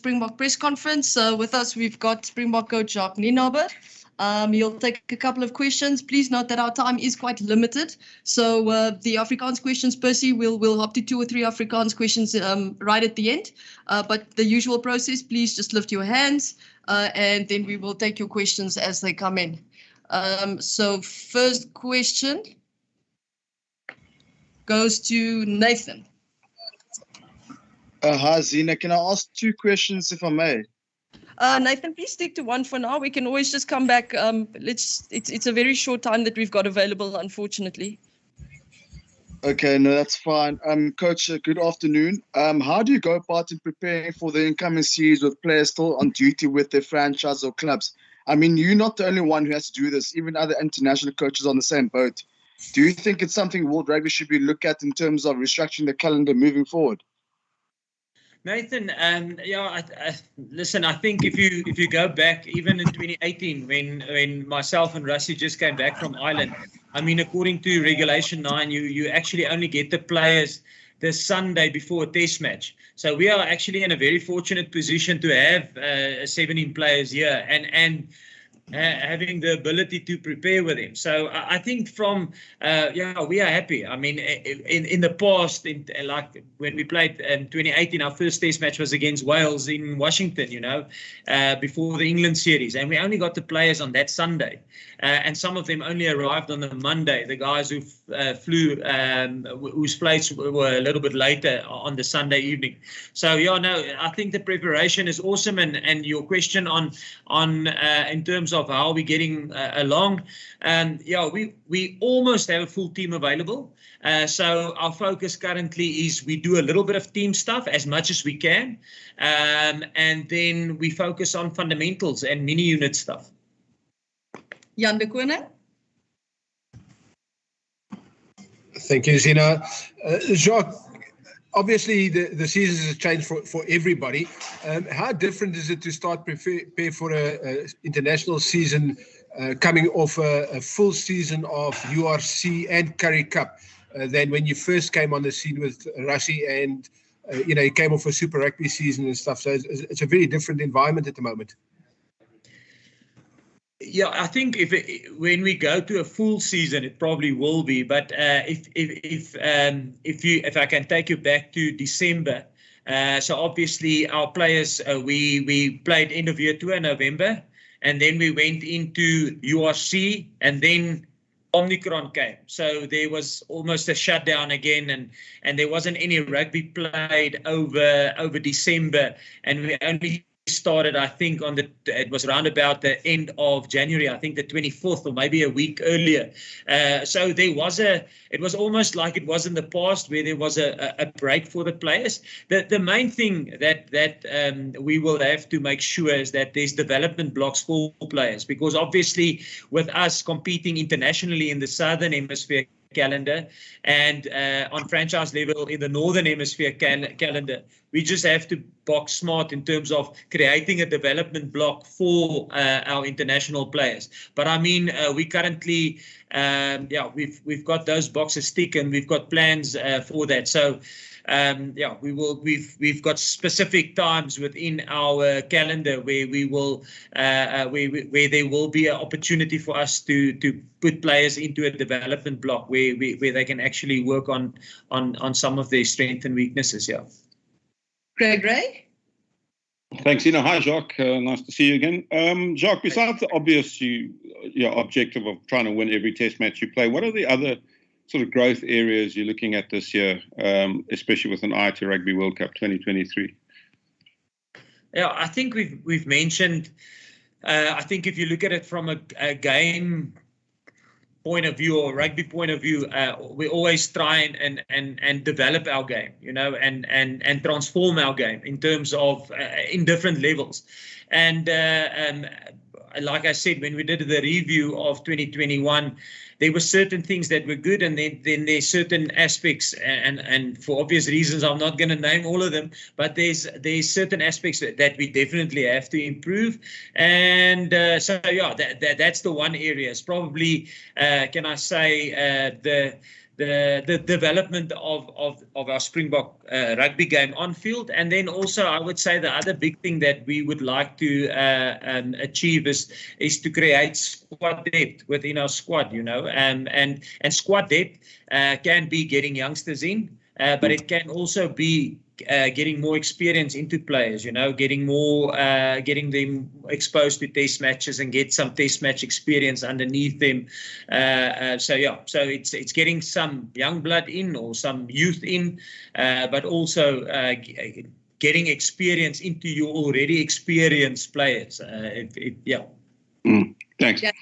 Springbok press conference. With us, we've got Springbok coach Jacques Nienaber. He'll take a couple of questions. Please note that our time is quite limited. So the Afrikaans questions, Percy, we'll hop to 2 or 3 Afrikaans questions right at the end. But the usual process, please just lift your hands and then we will take your questions as they come in. So first question goes to Nathan. Hi, Zina. Can I ask 2 questions, if I may? Nathan, please stick to one for now. We can always just come back. It's a very short time that we've got available, unfortunately. Okay, no, that's fine. Coach, good afternoon. How do you go about in preparing for the incoming series with players still on duty with their franchise or clubs? I mean, you're not the only one who has to do this. Even other international coaches on the same boat. Do you think it's something World Rugby should be looked at in terms of restructuring the calendar moving forward? Nathan, listen, I think if you go back even in 2018 when myself and Rassie just came back from Ireland, I mean, according to Regulation 9, you actually only get the players the Sunday before a test match. So we are actually in a very fortunate position to have 17 players here and having the ability to prepare with him. So I think from, we are happy. I mean, in the past, like when we played in 2018, our first test match was against Wales in Washington, before the England series. And we only got the players on that Sunday. And some of them only arrived on the Monday, the guys who flew, whose flights were a little bit later on the Sunday evening. So, I think the preparation is awesome. And your question on in terms of how we're getting along, we almost have a full team available. So our focus currently is we do a little bit of team stuff as much as we can. And then we focus on fundamentals and mini unit stuff. Jan de Koning. Thank you, Zina. Jacques, obviously the season has changed for everybody. How different is it to start prepare for an international season coming off a full season of URC and Currie Cup than when you first came on the scene with Rassie and you came off a Super Rugby season and stuff? So it's a very different environment at the moment. Yeah, I think when we go to a full season, it probably will be. But if I can take you back to December, so obviously our players we played end of year tour in November, and then we went into URC, and then Omicron came. So there was almost a shutdown again, and there wasn't any rugby played over December, and we only started, I think, it was around about the end of January, I think the 24th or maybe a week earlier. So it was almost like it was in the past where there was a break for the players. The main thing that we will have to make sure is that there's development blocks for players, because obviously with us competing internationally in the Southern Hemisphere calendar and on franchise level in the Northern Hemisphere calendar, we just have to box smart in terms of creating a development block for our international players. But I mean, we currently, we've got those boxes ticked and we've got plans for that. So we've got specific times within our calendar where we will where there will be an opportunity for us to put players into a development block where they can actually work on some of their strengths and weaknesses. Yeah. Greg Ray. Thanks, Hi, Jacques. Nice to see you again. Jacques, besides the obvious your objective of trying to win every test match you play, what are the other sort of growth areas you're looking at this year, especially with an eye to Rugby World Cup 2023? Yeah, I think we've mentioned, I think if you look at it from a game point of view or rugby point of view, we always try and develop our game, and transform our game in terms of in different levels. And like I said, when we did the review of 2021, there were certain things that were good, and then there's certain aspects, and for obvious reasons, I'm not going to name all of them, but there's certain aspects that we definitely have to improve. And that's the one area. It's probably, can I say, the the development of our Springbok rugby game on field. And then also I would say the other big thing that we would like to achieve is to create squad depth within our squad, and squad depth can be getting youngsters in, but it can also be getting more experience into players, getting them exposed to test matches and get some test match experience underneath them. So it's getting some young blood in or some youth in, but also getting experience into your already experienced players. Thanks. Yeah.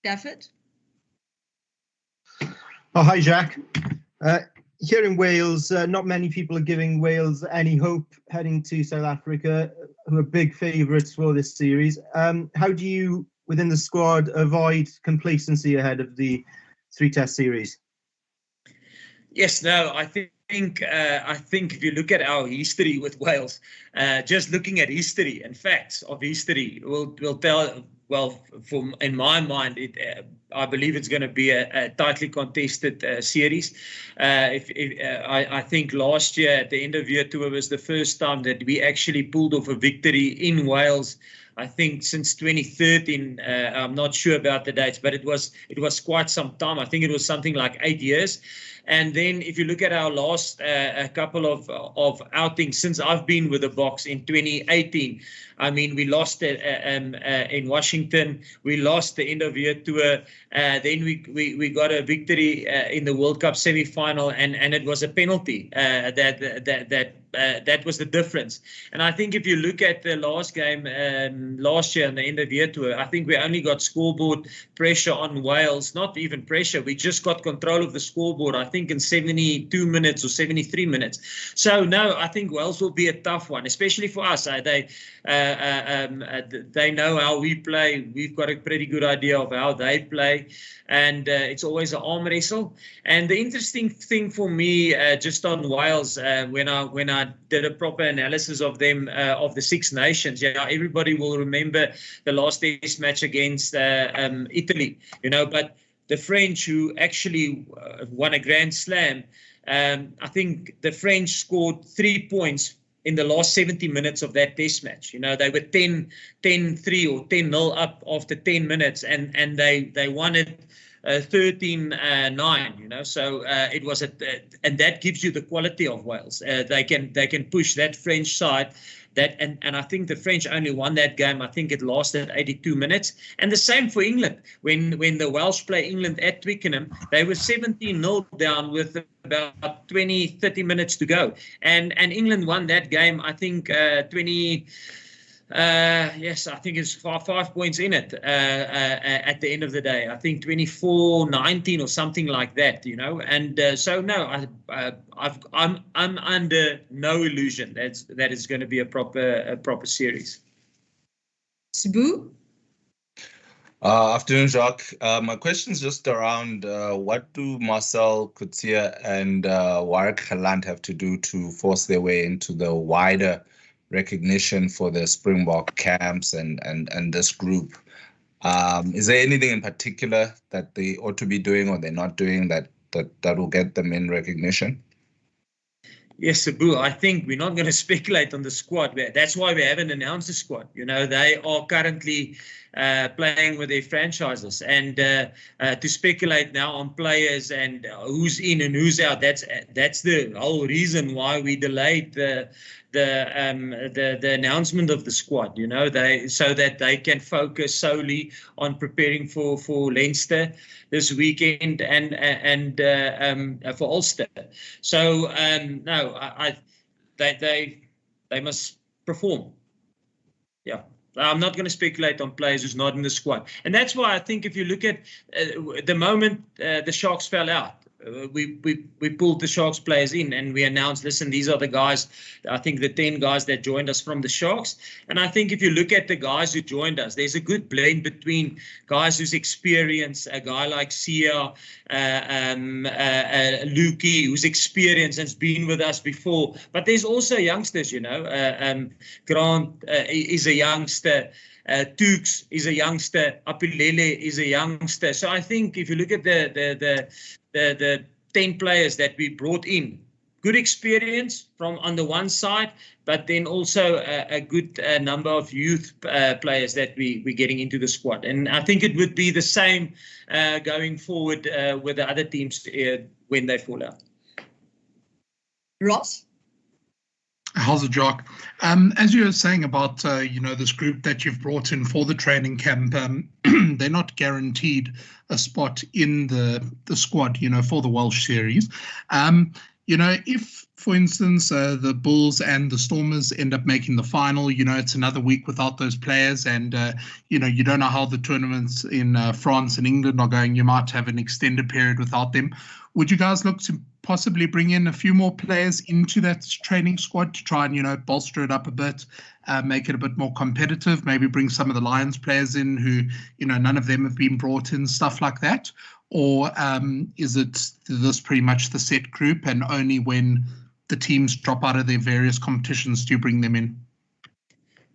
David? Oh, hi, Jacques. Here in Wales, not many people are giving Wales any hope heading to South Africa, who are big favourites for this series. How do you, within the squad, avoid complacency ahead of the 3-test series? Yes, no, I think if you look at our history with Wales, just looking at history and facts of history will tell. Well, in my mind, I believe it's going to be a tightly contested series. I think last year at the end of year 2 was the first time that we actually pulled off a victory in Wales. I think since 2013, I'm not sure about the dates, but it was quite some time. I think it was something like 8 years. And then if you look at our last a couple of outings since I've been with the Boks in 2018, I mean, we lost in Washington. We lost the end of year tour. Then we got a victory in the World Cup semi-final, and it was a penalty that was the difference. And I think if you look at the last game last year in the end of year tour, I think we only got scoreboard pressure on Wales. Not even pressure. We just got control of the scoreboard, I think, in 72 minutes or 73 minutes. So no, I think Wales will be a tough one, especially for us. They know how we play. We've got a pretty good idea of how they play, and it's always an arm wrestle. And the interesting thing for me, just on Wales, when I did a proper analysis of them, of the Six Nations, everybody will remember the last test match against Italy, but the French, who actually won a Grand Slam, I think the French scored 3 points in the last 70 minutes of that test match. They were 10-3 or 10-0 up after 10 minutes, and they won it 13-9. So it was and that gives you the quality of Wales. They can push that French side. And I think the French only won that game. I think it lasted 82 minutes. And the same for England. When the Welsh play England at Twickenham, they were 17-0 down with about 20-30 minutes to go. And England won that game, I think, 20... yes, I think it's 5 points in it at the end of the day. I think 24-19 or something like that, And so no, I'm under no illusion that it's going to be a proper series. Sabu? Afternoon, Jacques. My question is just around what do MARCELL COETZEE and WARRICK GELANT have to do to force their way into the wider recognition for the Springbok camps and this group? Is there anything in particular that they ought to be doing or they're not doing that will get them in recognition? Yes, Sabu, I think we're not going to speculate on the squad. That's why we haven't announced the squad. They are currently playing with their franchises, and to speculate now on players and who's in and who's out, that's the whole reason why we delayed the announcement of the squad, so that they can focus solely on preparing for Leinster this weekend and for Ulster. So no, they must perform. Yeah. I'm not going to speculate on players who's not in the squad. And that's why I think if you look at the moment the Sharks fell out, we pulled the Sharks players in and we announced, listen, these are the guys, I think the 10 guys that joined us from the Sharks. And I think if you look at the guys who joined us, there's a good blend between guys who's experienced, a guy like Sia, Lukey, who's experienced and has been with us before. But there's also youngsters, Grant is a youngster. Tukes is a youngster. Apilele is a youngster. So I think if you look at the 10 players that we brought in, good experience from on the one side, but then also a good number of youth players that we're getting into the squad. And I think it would be the same going forward with the other teams when they fall out. Ross? How's it, Jacques? As you were saying about, this group that you've brought in for the training camp, they're not guaranteed a spot in the squad, for the Welsh series. If, for instance, the Bulls and the Stormers end up making the final, it's another week without those players, and, you don't know how the tournaments in France and England are going. You might have an extended period without them. Would you guys look to possibly bring in a few more players into that training squad to try and, bolster it up a bit, make it a bit more competitive, maybe bring some of the Lions players in who, none of them have been brought in, stuff like that? Or is it this pretty much the set group, and only when the teams drop out of their various competitions do you bring them in?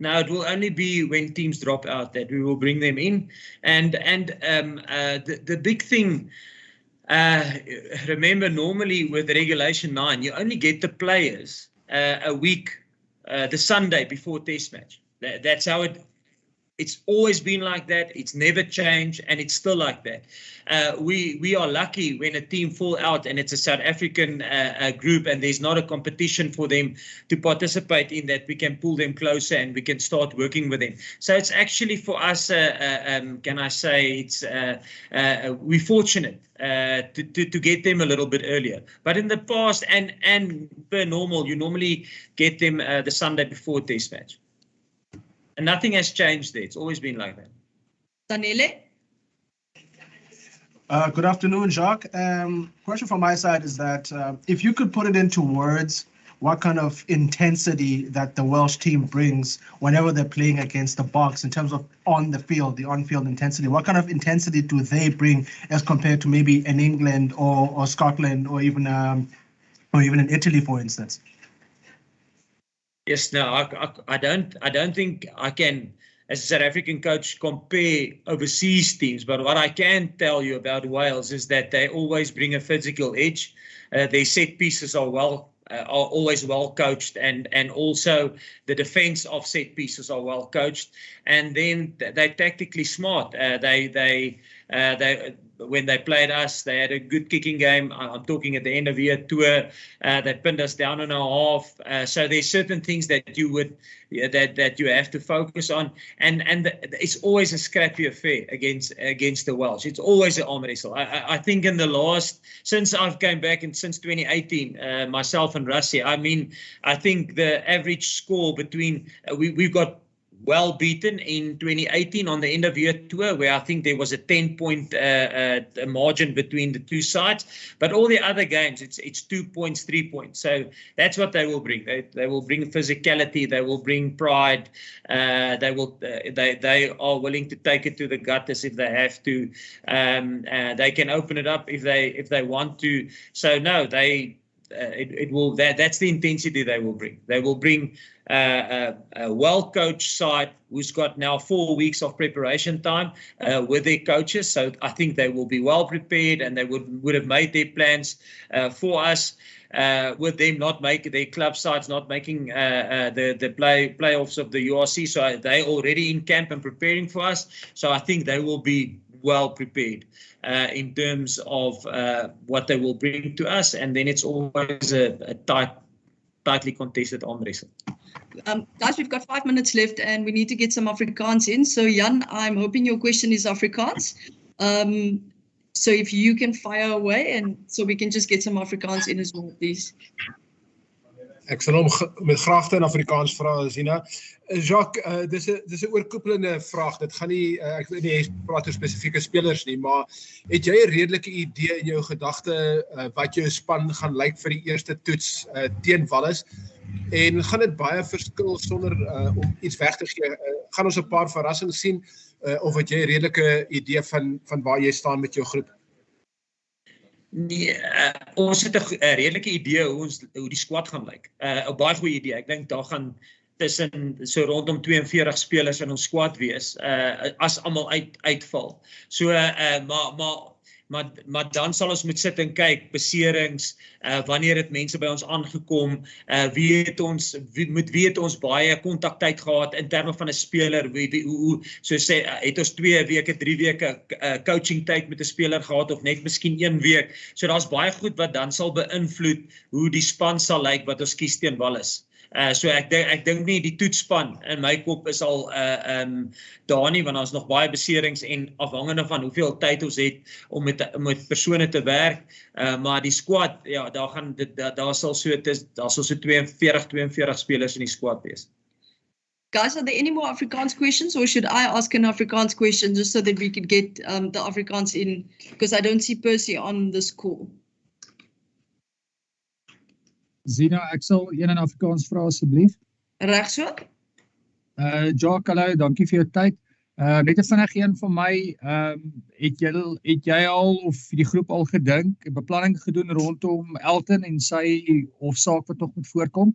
No, it will only be when teams drop out that we will bring them in. And the big thing, remember, normally with Regulation 9, you only get the players a week, the Sunday before Test match. That's how it's always been like that. It's never changed, and it's still like that. We are lucky when a team fall out and it's a South African group and there's not a competition for them to participate in, that we can pull them closer and we can start working with them. So it's actually for us, can I say, it's we're fortunate to get them a little bit earlier. But in the past, and per normal, you normally get them the Sunday before Test match. And nothing has changed there. It's always been like that. Danele? Good afternoon, Jacques. Question from my side is that if you could put it into words, what kind of intensity that the Welsh team brings whenever they're playing against the Boks in terms of on the field, the on-field intensity, what kind of intensity do they bring as compared to maybe in England or Scotland or even in Italy, for instance? Yes, no, I don't think I can, as a South African coach, compare overseas teams. But what I can tell you about Wales is that they always bring a physical edge. Their set pieces are always well coached, and also the defense of set pieces are well coached. And then they're tactically smart. When they played us, they had a good kicking game. I'm talking at the end of year tour. They pinned us down on our half. So there's certain things that you have to focus on, and it's always a scrappy affair against the Welsh. It's always an arm wrestle. I think in the last, since I've came back and since 2018, myself and Rassie, I think the average score between we've got well beaten in 2018 on the end of year tour, where I think there was a 10-point margin between the two sides. But all the other games, it's 2 points, 3 points. So that's what they will bring. They will bring physicality. They will bring pride. They are willing to take it to the gutters if they have to. They can open it up if they want to. So no, that's the intensity they will bring. They will bring a well-coached side who's got now 4 weeks of preparation time with their coaches. So I think they will be well prepared, and they would have made their plans for us. With them not making their club sides, not making the playoffs of the URC, so they're already in camp and preparing for us. So I think they will be well prepared in terms of what they will bring to us, and then it's always a tightly contested arm wrestle. Guys, we've got 5 minutes left, and we need to get some Afrikaans in. So Jan, I'm hoping your question is Afrikaans. So if you can fire away, and so we can just get some Afrikaans in as well, please. Ek sal hom met graagte in Afrikaans vra, Zina. Jacques, dis 'n oorkoepelende vraag. Dit gaan nie ek weet nie jy praat oor spesifieke spelers nie, maar het jy 'n redelike idee in jou gedagte wat jou span gaan lyk vir die eerste toets teen Wallis? En gaan dit baie verskil sonder om iets weg te gee? Gaan ons 'n paar verrassings sien of het jy 'n redelike idee van waar jy staan met jou groep? Nee, ons het 'n redelike idee hoe die squad gaan lyk. 'n baie goeie idee. Ek dink daar gaan tussen so rondom 42 spelers in ons squad wees as almal uitval. So maar dan sal ons moet sit en kyk beserings, wanneer het mense by ons aangekom, wie het ons baie kontaktyd gehad in terme van 'n speler, hoe so sê het ons 2 weke, 3 weke coaching tyd met 'n speler gehad of net miskien 1 week. So daar's baie goed wat dan sal beïnvloed hoe die span sal lyk wat ons kies teen Wallis. So ek dink nie die toetsspan in my kop is al daar nie, want ons nog baie beserings en afhangende van hoeveel tyd ons het om met persone te werk, maar die squad, ja, daar sal so 42 spelers in die squad wees. Guys, are there any more Afrikaans questions, or should I ask an Afrikaans question just so that we could get the Afrikaans in, because I don't see Percy on this call. Zina, ek sal een in Afrikaans vra asseblief. Reg so? Jacques, hallo, dankie vir jou tyd. Net 'n vinnig een van my, het jy al of die groep al gedink, beplanning gedoen rondom Elton en sy hofsaak wat nog moet voorkom?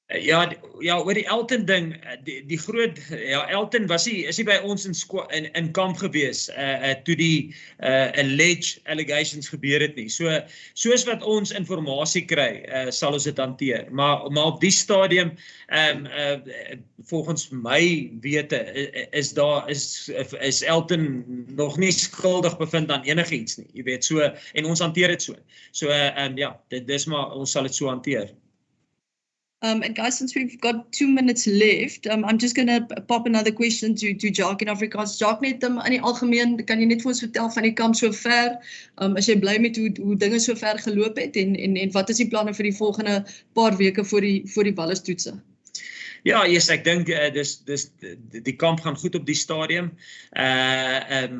Ja, oor die Elton ding, die groot, ja, Elton is hy by ons in kamp gewees, toe die alleged allegations gebeur het nie. So, soos wat ons informasie kry, sal ons dit hanteer. Maar op die stadium, volgens my wete, is Elton nog nie skuldig bevind aan enigiets nie, jy weet, so, en ons hanteer dit so. So, ja, dis maar, ons sal dit so hanteer. And guys, since we've got 2 minutes left, I'm just going to pop another question to Jacques in Afrikaans. Jacques, net in die algemeen, kan jy net vir ons vertel van die kamp so ver? As jy bly met hoe dinge so ver geloop het en wat is die planne vir die volgende paar weke voor die Wallis-toetse? Ja, yes, ek dink die kamp gaan goed op die stadium.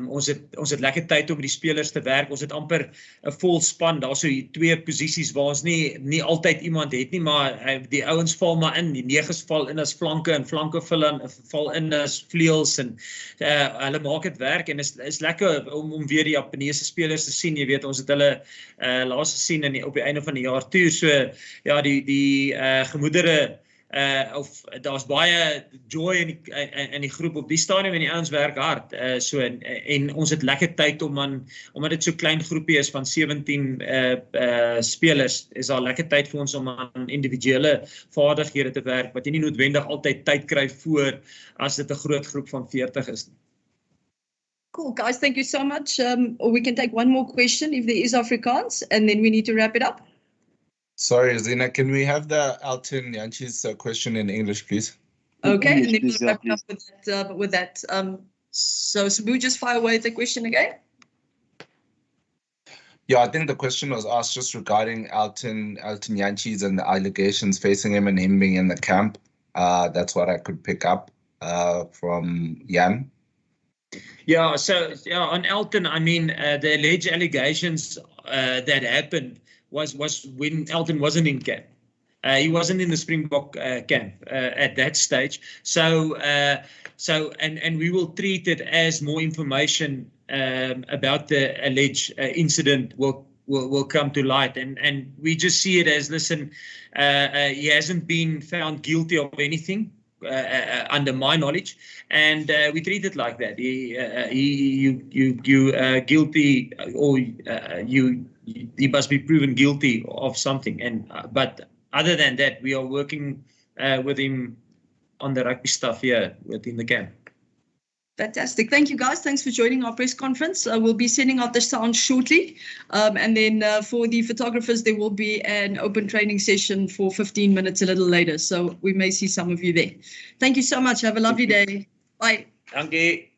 Ons het lekker tyd om met die spelers te werk. Ons het amper 'n vol span. Daar's so 2 posisies waar ons nie altyd iemand het nie, maar die ouens val maar in. Die 9's val in as flanke en flanke val in as vleuels en hulle maak dit werk en is lekker om weer die Japaneese spelers te sien. Jy weet, ons het hulle laas gesien op die einde van die jaar toe. So ja, die gemoedere of daar's baie joy in die groep op die stadium en die ouens werk hard. So en ons het lekker tyd omdat dit so klein groepie is van 17 spelers, is daar lekker tyd vir ons om aan individuele vaardighede te werk wat jy nie noodwendig altyd tyd kry voor as dit 'n groot groep van 40 is. Cool, guys, thank you so much. Or we can take one more question if there is Afrikaans, and then we need to wrap it up. Sorry, Zina, can we have the Elton Jantjies question in English, please? Okay, and then we'll wrap up with that. So Sabu, just fire away the question again. Yeah, I think the question was asked just regarding Elton Jantjies and the allegations facing him and him being in the camp. That's what I could pick up from Jan. Yeah, so yeah, on Elton, I mean, the alleged allegations that happened was when Elton wasn't in camp. He wasn't in the Springbok camp at that stage. So and we will treat it as more information about the alleged incident will come to light. And we just see it as, listen, he hasn't been found guilty of anything. Under my knowledge, and we treat it like that. You guilty, or you must be proven guilty of something. And but other than that, we are working with him on the rugby stuff here within the camp. Fantastic. Thank you, guys. Thanks for joining our press conference. We'll be sending out the sound shortly. And then for the photographers, there will be an open training session for 15 minutes a little later. So we may see some of you there. Thank you so much. Have a lovely day. Bye. Thank you.